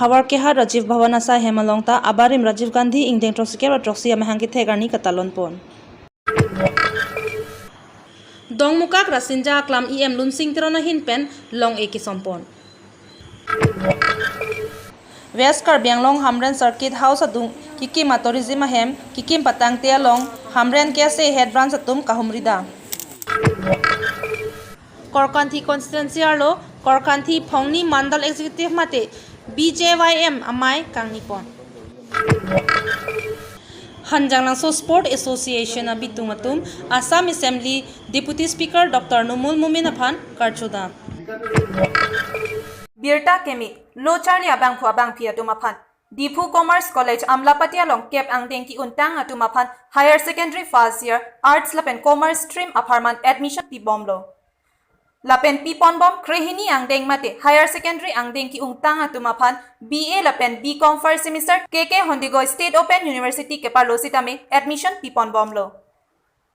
Hawar Kehat Rajiv Bhavan asa Hemalongta Abarim Rajiv Gandhi Ingdeng Trosikera Trosi Amahangi Thegarni Katalon Pon. Dongmukak Rasinja Klam EM Lunsing Terona Hinpen Long Eki Sompon. West Karbianglong Hamren Circuit House Adung Kikim Tourism Ahem Kikim Patang Tialong Hamren Kese Head Branch Atum Kahumrida. Korkanthi Constituency Arlo Korkanthi Pongni Mandal Executive Mate BJYM Amai Kangnipon. Hanjanglangso Sport Association Abitumatum Assam Assembly Deputy Speaker Dr. Numul Muminaphan Karchuda. Birta Kemi Lo Charlie Abang Pu Abang Pia Tumapan Dipu Commerce College Amlapatia Long Kep Angdenki Untang Atumapan Higher Secondary First Year Arts Lapen Commerce Stream Apartment Admission Pi Bomlo Lapen Pi Ponbom Krehini Angdeng Mate Higher Secondary Angdenki Untang Atumapan BA Lapen BCom First Semester KK Hondigo State Open University Keparlo Sitame Admission Pi Ponbomlo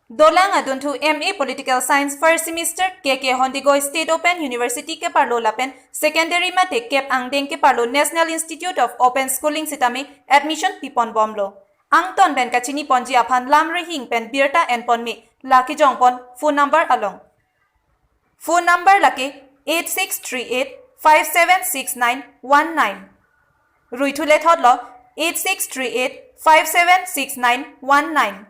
Dolang Aduntu MA Political Science First Semester KK Hondigo State Open University ke Parlo Lapen Secondary Mate Kep Angdeng ke Parlo National Institute of Open Schooling Sitame Admission Pipon Bomlo Angton Ben Kachini Ponji Aphan Lam Rehing Pen Birta and Ponme Laki Jongpon Phone number along Phone number Laki 8638 576919 Ruitulet Hodlo 8638 576919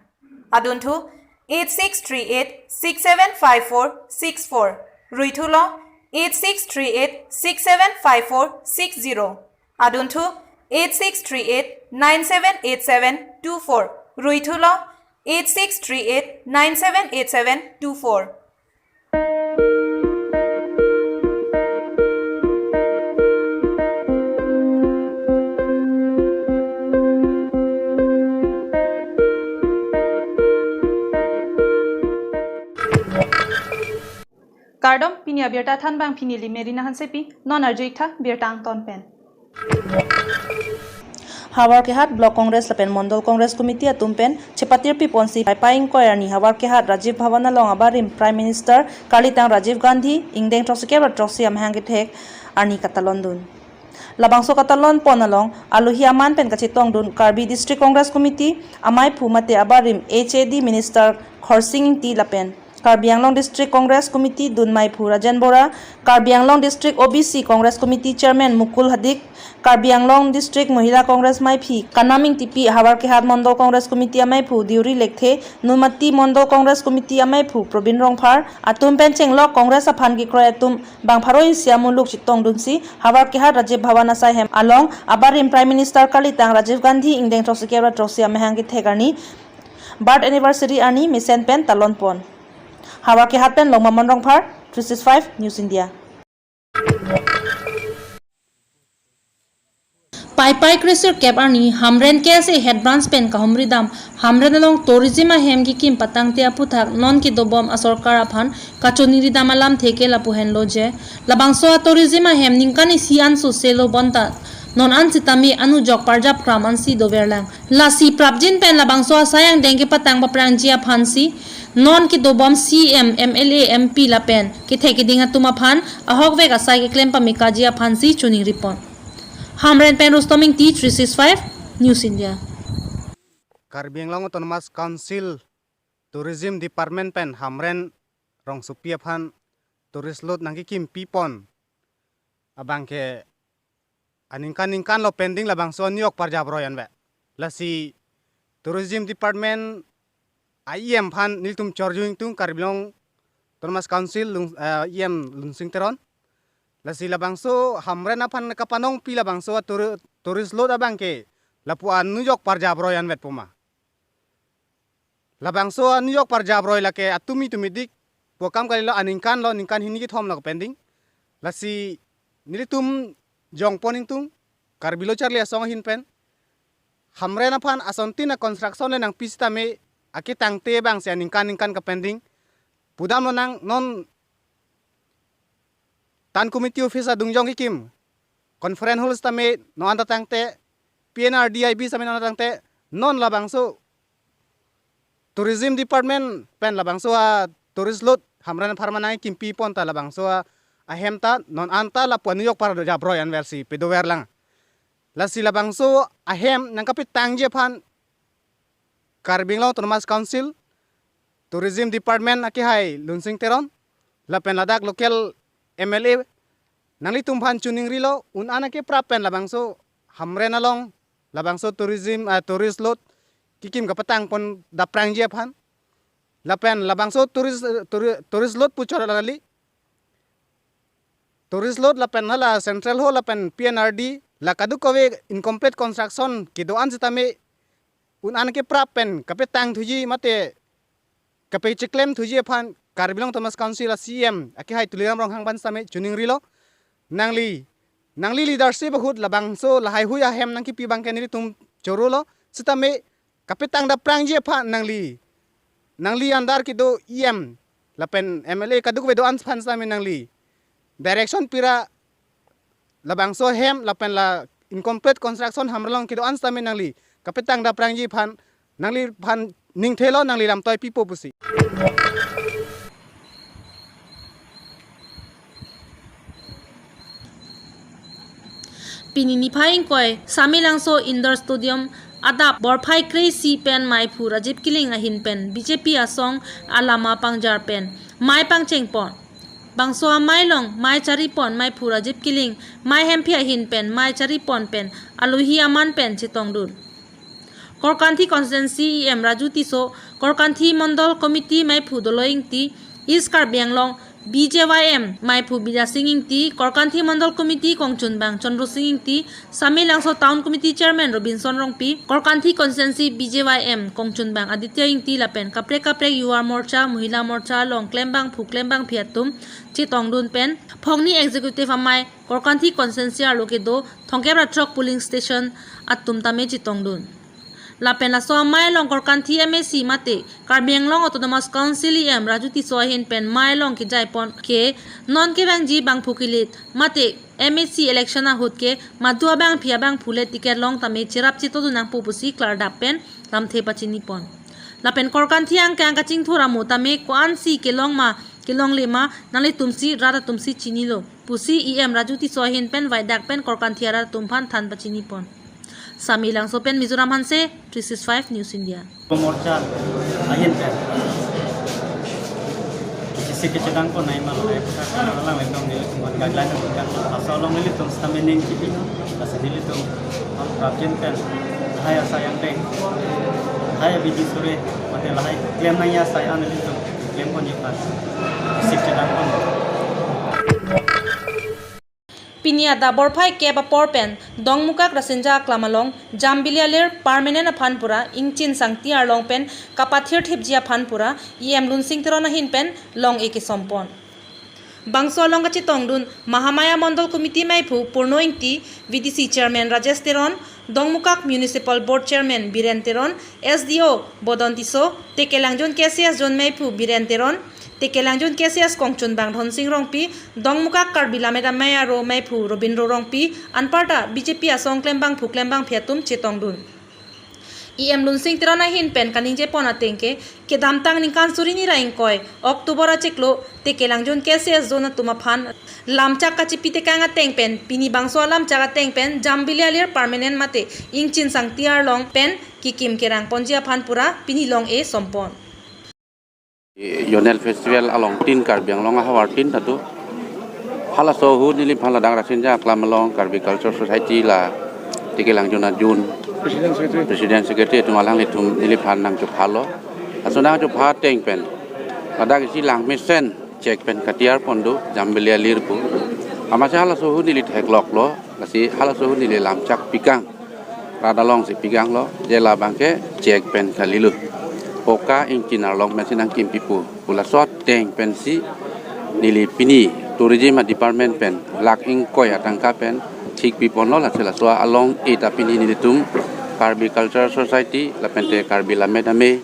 Aduntu 8638-6754-64 Ruitulo 8638-6754-60 Aduntu 8638-9787-24 Ruitulo 8638-9787-24 Kardom pinia Birta Than Bang Pinili Merina Hansepi non Arjita Birtang Ton Pen. Hawar Kehat Block Congress Lapen Mondol Congress Committee Atumpen Chepatir Piponsi Pai Inquiry Hawar Kehat Rajiv Bhavana Long Abarim Prime Minister Kalitang Rajiv Gandhi Ingdeng Trosikera Trosi Amhangithek Arni Katalondun. Labangso Katalon Ponalong Aluhi Aman Pen Kachitong Dun Karbi District Congress Committee Amai Phumate Abarim HAD Minister Khorsing Ti Lapen Karbi Anglong District Congress Committee Dunmai Phu Rajan Bora, Karbi Anglong District OBC Congress Committee Chairman Mukul Hadik, Karbi Anglong District Mahila Congress Maipi, Kanaming TP Hawar Kehat Mondol Congress Committee Amaipu, Diuri Lekthe, Numati Mondol Congress Committee Amaipu, Probin Rongphar, Atum Pencheng Lok Congress Aphan Gikroy Atum, Bangpharoin Siamuluk Chitong Dunsi, Hawar Kehat Rajiv Bhavan Asaihem Along, Abarim Prime Minister Kalitang Rajiv Gandhi Ingdeng Trosikera Trosi Amhangi Thegani, Birth Anniversary Ani Misen Pen Talon Pon. Hawar Kehat Pen Long Mamon Rongphar 365 News India. Pai Crescer Cap Arni Hamren Kese Head Branch Pen Kahumridam Hamren along Tourism Ahem Gikim Patang Tia Puthak Non Ki Dobom Asorkar Aphan Kachoniridam Alam Theke Lapuhen Loje Labangso Tourism Ahem Ninkani Sian Su Selo Bonta Non Ansitami Anu Jok Parjap Kramansi Doverlang Lasi Prabjin Pen Labangso Sayang Dengke Patang Baprangji Aphansi Non ki dobom CM MLA MP Lapen ki theki dinga tumaphan ahok vek asai ke claim pamikaji aphansi chuning ripon Hamren Pen Rustoming T365 News India. Karbi Anglong Autonomous Council Tourism Department Pen Hamren rong supi aphan tourist lot nangki kim pipon abangke aningkan lo pending labang so New York parjabroyan be lasi Tourism Department IEM Phan Niltum Chorjuing Tung Karbilong Autonomous Council IEM Lunsing Teron Lasi Labangso Hamren Aphan Kapanong Pila Bangso Tourist Load Abangke Lapuan New York Parjabroyan Vet Puma Labangso New York Parjabroy Lake Atumi Tumidik Pokam Kalilo Aningkan Lo Ningkan Hinigit Home Lok Pending Lasi Nilitum Jongponing Tung Karbilo Charlie Asong Hinpen Hamren Aphan Asontina Construction Nang Pistame Akitang tebang siya ningkan ka pending pudam lo nang non tan committee office adungjong hikim conference halls tame no anda tangte PNRDIB sa no tangte non labangso tourism department pen labangso tourist lot hamran farmanai kim pipon ta labangso ahemta non anta la New York para jabroyan versi pedover lang lasi labangso ahem nang kapit tangje phan Karbi Anglong Autonomous Council Tourism Department aki hai lunsing teron lapen ladak local MLA nangli tumphan chuning rilo un anake prapen labangso hamre nalong labangso tourism tourist lot kikim kapatang pon daprang je phan lapen labangso tourist lot puchor lali tourist lot lapen hala central hall lapen PNRD lakadu kowe incomplete construction kidoan sitame un anake prapen kapetang thuji mate kape cheklem thuji phan Karbi Anglong Autonomous Council CM aki hai tuliram rong hang ban same chuning rilo nangli leadership hut labangso lahai huya hem nangki pi bangke ni tum chorulo sitame kapetang da prang je phan nangli andar ki do EM lapen MLA kadu ko do ans phan same nangli direction pira labangso hem lapen la incomplete construction hamralong ki do ans same nangli kapetang da prang ji phan nangli phan ning thelo nangli ram toy pipo pusi Pinini phaing koi Samilangso Indoor Stadium adap borphai crazy pen mai phu Rajiv Kiling a hin pen BJP asong alama pangjar pen mai pangcheng pon bangso mai long mai chari pon mai phu Rajiv Kiling mai hempi a hin pen mai chari pon pen aluhi aman pen chitong dun Korkanthi constituency em Raju Tiso Korkanthi Mondol Committee mai phu doloing ti East Karbi Anglong BJYM mai phu Bida Singing ti Korkanthi Mondol Committee Kongchun Bang Chandru Singing ti Samilangso Town Committee Chairman Robinson Rongpi Korkanthi constituency BJYM Kongchun Bang Aditya Ingti lapen kapre Yuwa Morcha Mohila Morcha Long Klembang Phu Klembang Phiatum Chitong Dun pen Phongni executive amai Korkanthi constituency aloke do Thongkep Ratrok polling station atum tame Chitong Dun lapen la so mai long Korkanthi MSC mate Karbi Anglong Autonomous Council em Raju Tiso hin pen mai long ki jaipon ke non ke bang ji bang phukilit mate MSC election a hut ke madua bang phia bang phule ticket long tame chirap chito dunang pupusi klar dapen lamthe pachini pon lapen Korkanthi ang kang kaching thora mo tame kwan si ke long ma kilong lema nali tumsi rada tumsi chinilo pusi em Raju Tiso hin pen vaidak pen Korkanthi ara tumphan than pachini pon Samilangso pen Mizoram Hanse 365 News India Morcha ahin pe kisi ke sedang ko nai mal ai pa lang le tong ni tum gaglan ko kan asal long ni tum stamening kipi asa dili tum rapjen pen hai sayang deng hai biji sore mate lahai claim nai ya sai an ni tum claim ko ni pa kisi ke sedang ko Pinia da borphai keba porpen dongmukak rasenja klamalong jambilialir permanent phanpura ingchin sangti arlong pen kapathir thipjia phanpura em lunsing terona hin pen long eke sompon bangso long gachi tongdun Mahamaya Mondol Committee mai phu purno ingti VDC chairman Rajesh Teron dongmukak municipal board chairman Biren Teron SDO Bodontiso tekelangjon KCS jon mai phu Biren Teron tekelangjon KCS Kongchun Bang Dhonsing Rongpi dongmuka Karbi Lameda Maya ro mai phu Robinro Rongpi anparta BJP asong klembang phu klembang phiatum chetongdun em lunsing tirana hin pen kaningje pona tengke ke damtang ningkan surini raing koi October a cheklo tekelangjon KCS zona tuma phan lamchak kachipi tekanga tengpen pini bangso lamchak teng pen jambilialir permanent mate ingchin sangtiar long pen kikim kerang ponjia phan pura pini long e sompon Yonel Festival along tin Karbi Anglong hawar tin tatu hala sohu nilim hala dang rasinja klamalong Karbi Culture Society la tikelang juna jun President Secretary tu malang litum nilim han nang chup halo asona chup ha teng pen pada kisi lang mesen cek pen katiar pondu jambelia lirpu amasa hala sohu nilit heklok lo kasi hala sohu nilil lamchak pikang radalong si pikang lo jela bangke cek pen kalilu Poka ingkin arlong mesinang kim pipu pula sot teng pensi nili pini tourism department pen lak ing koi atangka pen thik pipon lo la sela soa along eta pini nili tum Karbi Culture Society la pente Karbi Lameda me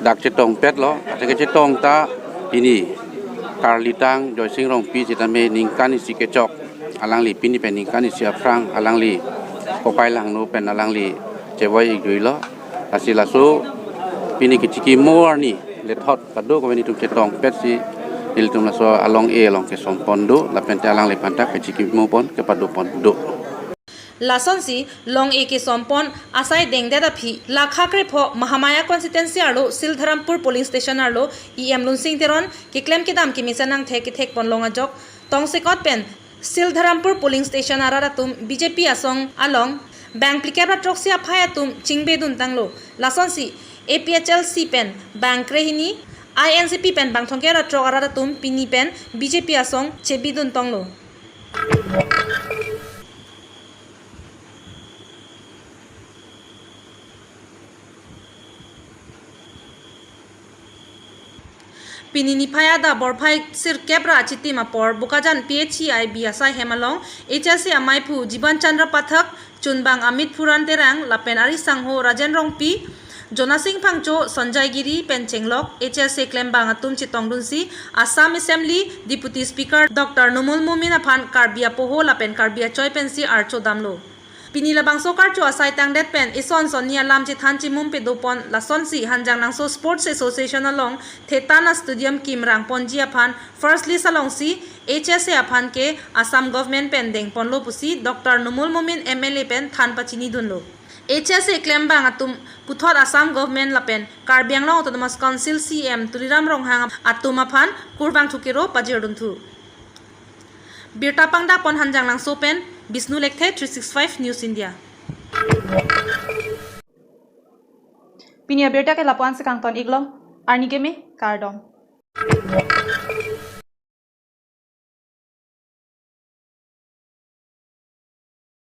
dak chetong pet lo atake chetong ta pini Karlitang Joy Sing Rong pi citame ningkan isi kecok alang li pini pen ningkan isi afrang alang li popai lang no pen alang li cewai igui lo asila so pini keciki more ni lethot padu ko ni tum chetong pet si il tum la so along e along ke sompon do la pente alang le pantak keciki mo pon ke padu pon do लासोंसी लोंग ए के सोमपोन आसाई देंगदे दा फी लाखाक्रे फो महामाया कॉन्स्टिट्यूएंसी आलो सिलधरमपुर polling station आलो ईएम लुनसिंग तेरन के क्लेम के दाम के मिसनंग थे के थेक पन लोंगा जोक तोंगसेकॉट पेन सिलधरमपुर पोलिंग स्टेशन आरा तुम बीजेपी असोंग अलोंग बैंक प्लिकेबरा ट्रॉक्सिया फाया तुम चिंगबेदुन तंगलो लासोंसी APHLC पेन बैंक रेहिनी INCP पेन बैंक थोंगेरा ट्रॉक आरा तुम पिनी पेन बीजेपी असोंग चेबिदुन तंगलो पिनिनी फायादा बरफाई सिर केब्रा चितिमा पर बुकाजान PHCI बियासाई हेमालोंग HSC अमाइफु जीवन चंद्र पाठक चुनबांग अमित फुरान तेरांग लापेन आरि सांगहो राजेन रोंगपी जोनासिंग फांगचो संजय गिरी पेंचेंगलोक HSC क्लेमबांग अतुम चितोंगदुनसी Assam assembly deputy speaker doctor नुमुल मुमिन अफान कार्बिया पोहो लापेन कार्बिया चोय पेंसी आरचो दामलो पिनीला बांगसो कारचो असाई तांगदेत पेन इसन सोनिया लामचे थानची मुंपे दोपन लासोनसी हंजांग नांगसो स्पोर्ट्स एसोसिएशन अलोंग थेताना स्टेडियम किमरांग पोंजी अफान फर्स्टली सलोंगसी HSA अफान के असम गवर्नमेंट पेन देंग पोनलो पुसी डॉक्टर नुमुल मुमिन MLA पेन थान पचिनी दुनलो HSA क्लेम बांग अतुम पुथोर असम गवर्नमेंट लापेन Karbi Anglong autonomous council CM Tuliram Ronghang अतुम अफान कुरबांग थुकेरो पाजिरदुनथु बिरतापांगदा पन हंजांग नांगसो पेन विष्णु लेखे 365 न्यूज इंडिया पिनिया बेटा के लापान से कांगतन इगलो आर्निके में कार्डोम